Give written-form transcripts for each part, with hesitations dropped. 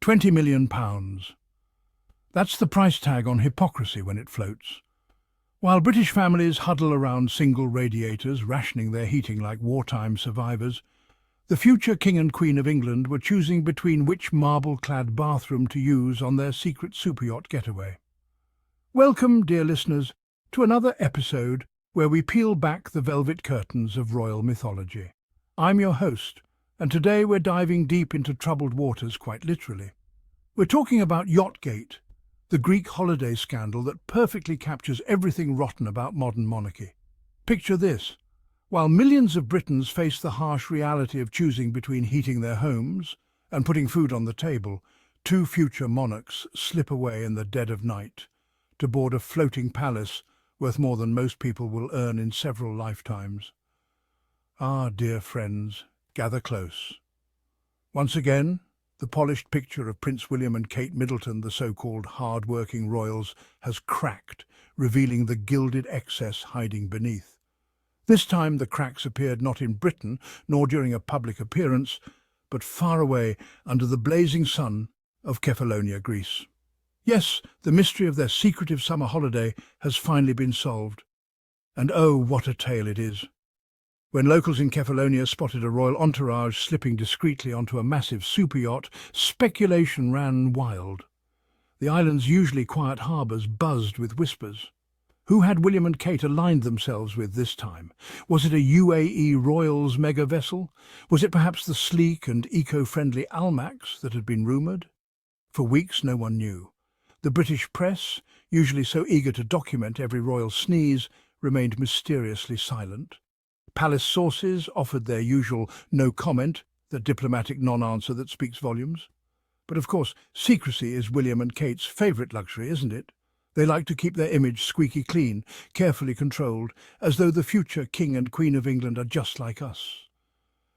£20 million. That's the price tag on hypocrisy when it floats. While British families huddle around single radiators, rationing their heating like wartime survivors, the future King and Queen of England were choosing between which marble-clad bathroom to use on their secret superyacht getaway. Welcome, dear listeners, to another episode where we peel back the velvet curtains of royal mythology. I'm your host, and today we're diving deep into troubled waters, quite literally. We're talking about yachtgate, the Greek holiday scandal that perfectly captures everything rotten about modern monarchy. Picture this. While millions of Britons face the harsh reality of choosing between heating their homes and putting food on the table, two future monarchs slip away in the dead of night to board a floating palace worth more than most people will earn in several lifetimes. Ah, dear friends, gather close. Once again, the polished picture of Prince William and Kate Middleton, the so-called hard-working royals, has cracked, revealing the gilded excess hiding beneath. This time the cracks appeared not in Britain, nor during a public appearance, but far away under the blazing sun of Kefalonia, Greece. Yes, the mystery of their secretive summer holiday has finally been solved. And oh, what a tale it is. When locals in Kefalonia spotted a royal entourage slipping discreetly onto a massive superyacht, speculation ran wild. The island's usually quiet harbours buzzed with whispers. Who had William and Kate aligned themselves with this time? Was it a UAE Royals mega vessel? Was it perhaps the sleek and eco-friendly Almax that had been rumoured? For weeks no one knew. The British press, usually so eager to document every royal sneeze, remained mysteriously silent. Palace sources offered their usual no comment, the diplomatic non-answer that speaks volumes. But of course, secrecy is William and Kate's favourite luxury, isn't it? They like to keep their image squeaky clean, carefully controlled, as though the future King and Queen of England are just like us.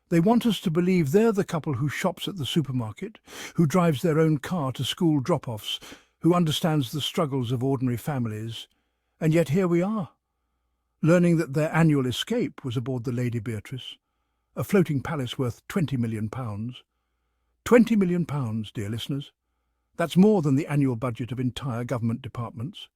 They want us to believe they're the couple who shops at the supermarket, who drives their own car to school drop-offs, who understands the struggles of ordinary families. And yet here we are, learning that their annual escape was aboard the Lady Beatrice, a floating palace worth £20 million. £20 million, dear listeners. That's more than the annual budget of entire government departments.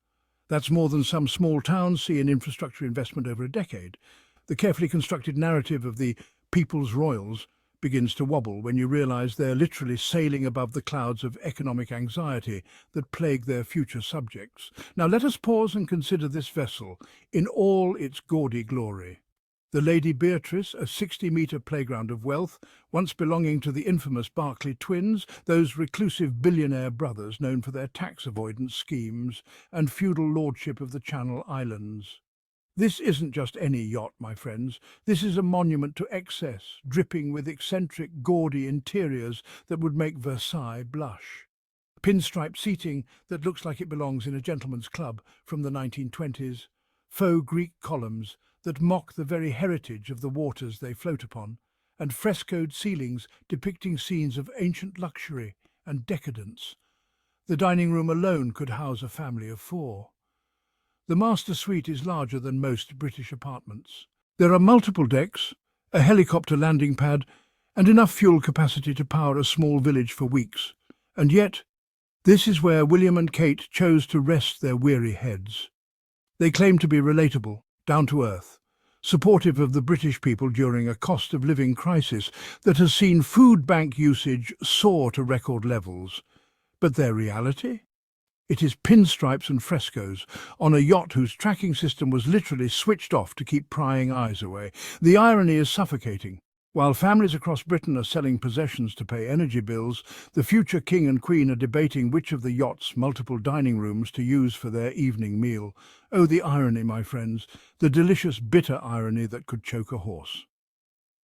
That's more than some small towns see in infrastructure investment over a decade. The carefully constructed narrative of the People's Royals begins to wobble when you realise they're literally sailing above the clouds of economic anxiety that plague their future subjects. Now let us pause and consider this vessel in all its gaudy glory. The Lady Beatrice, a 60-metre playground of wealth, once belonging to the infamous Berkeley twins, those reclusive billionaire brothers known for their tax avoidance schemes and feudal lordship of the Channel Islands. This isn't just any yacht, my friends. This is a monument to excess, dripping with eccentric, gaudy interiors that would make Versailles blush. Pinstripe seating that looks like it belongs in a gentleman's club from the 1920s. Faux Greek columns that mock the very heritage of the waters they float upon, and frescoed ceilings depicting scenes of ancient luxury and decadence. The dining room alone could house a family of 4. The master suite is larger than most British apartments. There are multiple decks, a helicopter landing pad, and enough fuel capacity to power a small village for weeks. And yet, this is where William and Kate chose to rest their weary heads. They claim to be relatable, down to earth, supportive of the British people during a cost of living crisis that has seen food bank usage soar to record levels. But their reality? It is pinstripes and frescoes on a yacht whose tracking system was literally switched off to keep prying eyes away. The irony is suffocating. While families across Britain are selling possessions to pay energy bills, the future King and Queen are debating which of the yacht's multiple dining rooms to use for their evening meal. Oh, the irony, my friends, the delicious bitter irony that could choke a horse.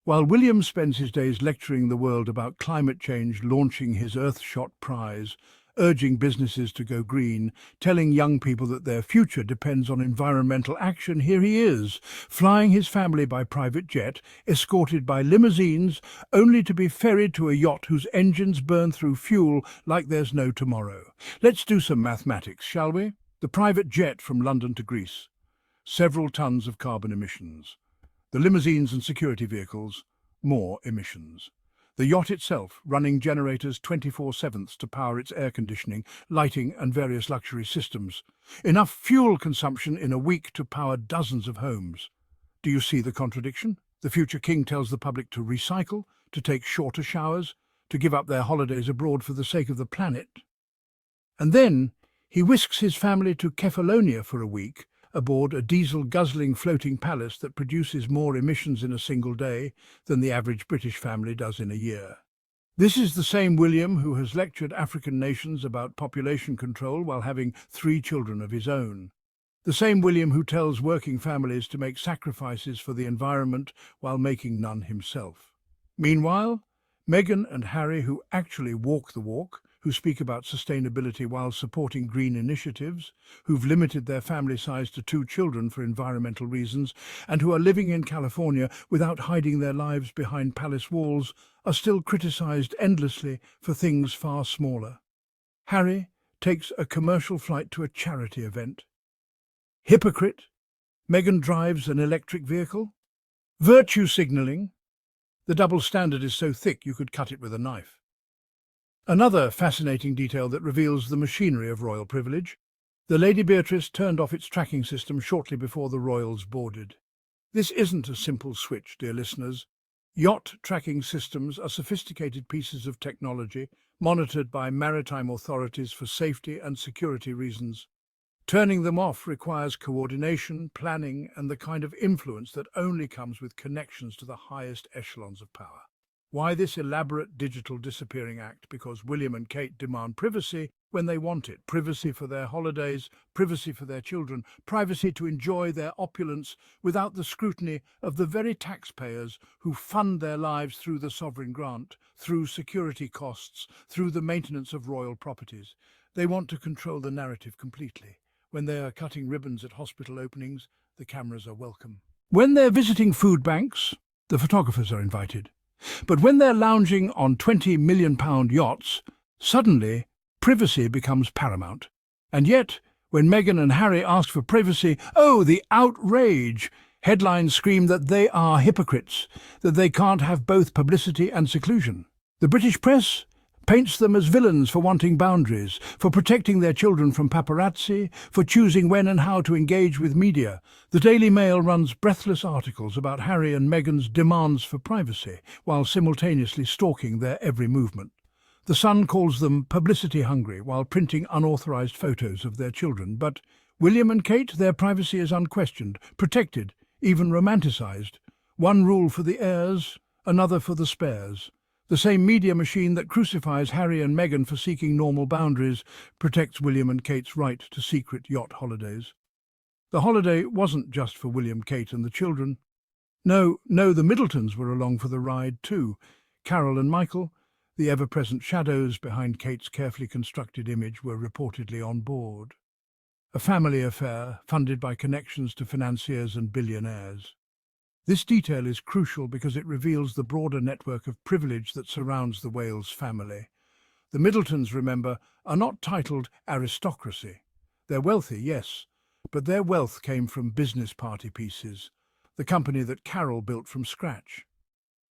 While William spends his days lecturing the world about climate change, launching his Earthshot prize, urging businesses to go green, telling young people that their future depends on environmental action, here he is, flying his family by private jet, escorted by limousines, only to be ferried to a yacht whose engines burn through fuel like there's no tomorrow. Let's do some mathematics, shall we? The private jet from London to Greece. Several tons of carbon emissions. The limousines and security vehicles, more emissions. The yacht itself, running generators 24/7 to power its air conditioning, lighting and various luxury systems. Enough fuel consumption in a week to power dozens of homes. Do you see the contradiction? The future king tells the public to recycle, to take shorter showers, to give up their holidays abroad for the sake of the planet. And then he whisks his family to Kefalonia for a week, aboard a diesel-guzzling floating palace that produces more emissions in a single day than the average British family does in a year. This is the same William who has lectured African nations about population control while having 3 children of his own. The same William who tells working families to make sacrifices for the environment while making none himself. Meanwhile, Meghan and Harry, who actually walk the walk, who speak about sustainability while supporting green initiatives, who've limited their family size to 2 children for environmental reasons, and who are living in California without hiding their lives behind palace walls, are still criticized endlessly for things far smaller. Harry takes a commercial flight to a charity event. Hypocrite. Meghan drives an electric vehicle. Virtue signalling. The double standard is so thick you could cut it with a knife. Another fascinating detail that reveals the machinery of royal privilege. The Lady Beatrice turned off its tracking system shortly before the royals boarded. This isn't a simple switch, dear listeners. Yacht tracking systems are sophisticated pieces of technology monitored by maritime authorities for safety and security reasons. Turning them off requires coordination, planning, and the kind of influence that only comes with connections to the highest echelons of power. Why this elaborate digital disappearing act? Because William and Kate demand privacy when they want it. Privacy for their holidays, privacy for their children, privacy to enjoy their opulence without the scrutiny of the very taxpayers who fund their lives through the sovereign grant, through security costs, through the maintenance of royal properties. They want to control the narrative completely. When they are cutting ribbons at hospital openings, the cameras are welcome. When they're visiting food banks, the photographers are invited. But when they're lounging on £20 million yachts, suddenly privacy becomes paramount. And yet, when Meghan and Harry ask for privacy, oh, the outrage! Headlines scream that they are hypocrites, that they can't have both publicity and seclusion. The British press paints them as villains for wanting boundaries, for protecting their children from paparazzi, for choosing when and how to engage with media. The Daily Mail runs breathless articles about Harry and Meghan's demands for privacy, while simultaneously stalking their every movement. The Sun calls them publicity-hungry, while printing unauthorized photos of their children. But William and Kate, their privacy is unquestioned, protected, even romanticized. One rule for the heirs, another for the spares. The same media machine that crucifies Harry and Meghan for seeking normal boundaries protects William and Kate's right to secret yacht holidays. The holiday wasn't just for William, Kate and the children. No, the Middletons were along for the ride too. Carol and Michael, the ever-present shadows behind Kate's carefully constructed image, were reportedly on board. A family affair funded by connections to financiers and billionaires. This detail is crucial because it reveals the broader network of privilege that surrounds the Wales family. The Middletons, remember, are not titled aristocracy. They're wealthy, yes, but their wealth came from business party pieces, the company that Carol built from scratch.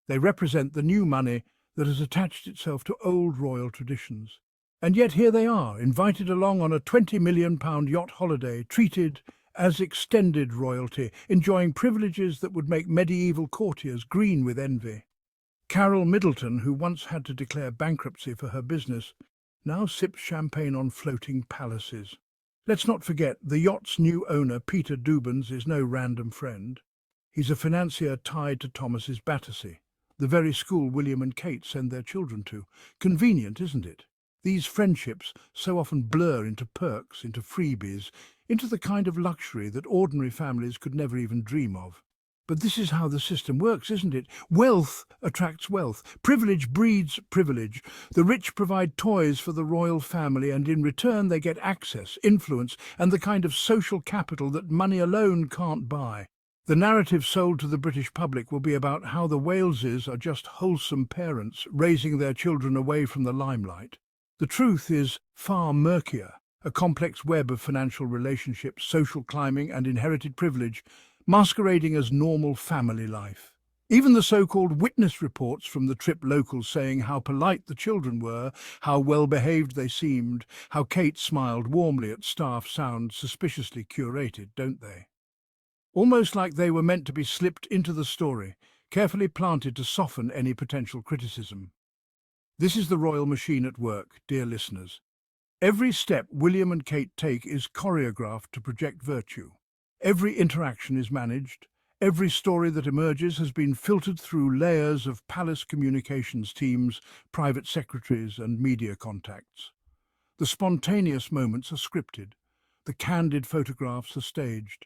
They represent the new money that has attached itself to old royal traditions. And yet here they are, invited along on a £20 million yacht holiday, treated as extended royalty, enjoying privileges that would make medieval courtiers green with envy. Carol Middleton, who once had to declare bankruptcy for her business, now sips champagne on floating palaces. Let's not forget, the yacht's new owner, Peter Dubens, is no random friend. He's a financier tied to Thomas's Battersea, the very school William and Kate send their children to. Convenient, isn't it? These friendships so often blur into perks, into freebies, into the kind of luxury that ordinary families could never even dream of. But this is how the system works, isn't it? Wealth attracts wealth. Privilege breeds privilege. The rich provide toys for the royal family, and in return they get access, influence, and the kind of social capital that money alone can't buy. The narrative sold to the British public will be about how the Waleses are just wholesome parents, raising their children away from the limelight. The truth is far murkier, a complex web of financial relationships, social climbing, and inherited privilege, masquerading as normal family life. Even the so-called witness reports from the trip locals saying how polite the children were, how well-behaved they seemed, how Kate smiled warmly at staff sound suspiciously curated, don't they? Almost like they were meant to be slipped into the story, carefully planted to soften any potential criticism. This is the royal machine at work, dear listeners. Every step William and Kate take is choreographed to project virtue. Every interaction is managed. Every story that emerges has been filtered through layers of palace communications teams, private secretaries, and media contacts. The spontaneous moments are scripted. The candid photographs are staged.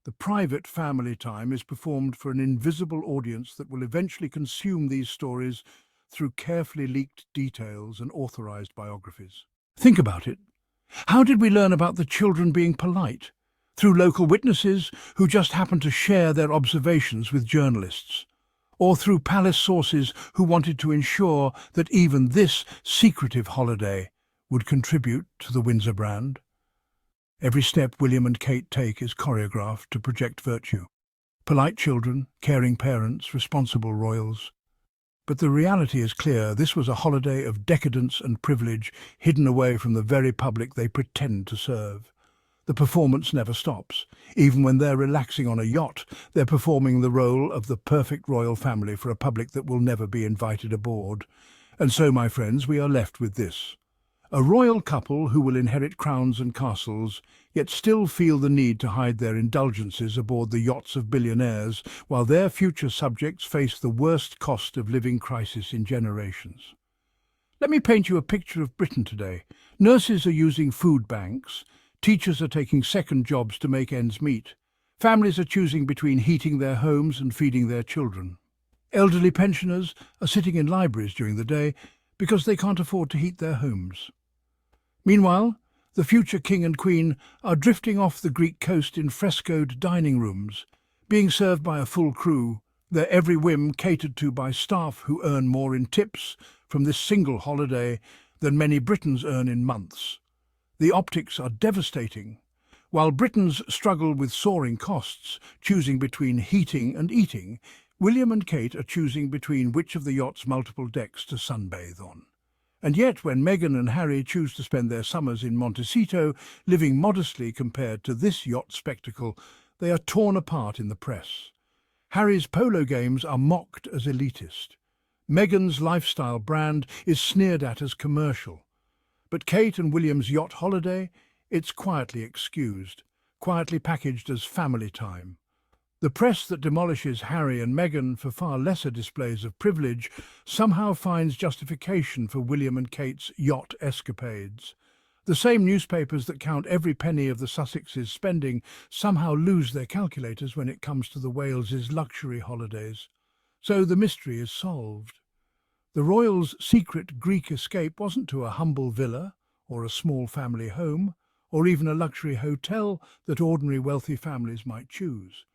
The private family time is performed for an invisible audience that will eventually consume these stories through carefully leaked details and authorized biographies. Think about it. How did we learn about the children being polite? Through local witnesses who just happened to share their observations with journalists, or through palace sources who wanted to ensure that even this secretive holiday would contribute to the Windsor brand. Every step William and Kate take is choreographed to project virtue. Polite children, caring parents, responsible royals. But the reality is clear. This was a holiday of decadence and privilege hidden away from the very public they pretend to serve. The performance never stops. Even when they're relaxing on a yacht, they're performing the role of the perfect royal family for a public that will never be invited aboard. And so, my friends, we are left with this. A royal couple who will inherit crowns and castles, yet still feel the need to hide their indulgences aboard the yachts of billionaires, while their future subjects face the worst cost of living crisis in generations. Let me paint you a picture of Britain today. Nurses are using food banks. Teachers are taking second jobs to make ends meet. Families are choosing between heating their homes and feeding their children. Elderly pensioners are sitting in libraries during the day because they can't afford to heat their homes. Meanwhile, the future king and queen are drifting off the Greek coast in frescoed dining rooms, being served by a full crew, their every whim catered to by staff who earn more in tips from this single holiday than many Britons earn in months. The optics are devastating. While Britons struggle with soaring costs, choosing between heating and eating, William and Kate are choosing between which of the yacht's multiple decks to sunbathe on. And yet, when Meghan and Harry choose to spend their summers in Montecito, living modestly compared to this yacht spectacle, they are torn apart in the press. Harry's polo games are mocked as elitist. Meghan's lifestyle brand is sneered at as commercial. But Kate and William's yacht holiday, it's quietly excused, quietly packaged as family time. The press that demolishes Harry and Meghan for far lesser displays of privilege somehow finds justification for William and Kate's yacht escapades. The same newspapers that count every penny of the Sussexes' spending somehow lose their calculators when it comes to the Wales's luxury holidays. So the mystery is solved. The royals' secret Greek escape wasn't to a humble villa or a small family home or even a luxury hotel that ordinary wealthy families might choose.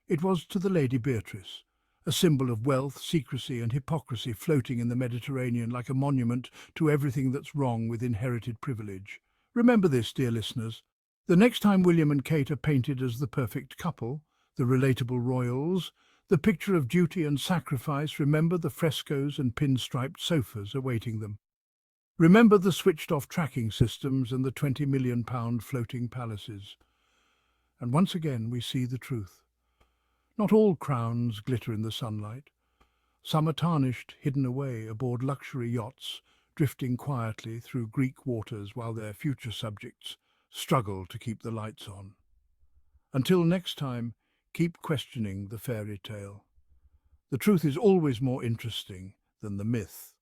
It was to the Lady Beatrice, a symbol of wealth, secrecy and hypocrisy floating in the Mediterranean like a monument to everything that's wrong with inherited privilege. Remember this, dear listeners. The next time William and Kate are painted as the perfect couple, the relatable royals, the picture of duty and sacrifice, remember the frescoes and pinstriped sofas awaiting them. Remember the switched-off tracking systems and the £20 million floating palaces. And once again we see the truth. Not all crowns glitter in the sunlight. Some are tarnished, hidden away aboard luxury yachts, drifting quietly through Greek waters while their future subjects struggle to keep the lights on. Until next time, keep questioning the fairy tale. The truth is always more interesting than the myth.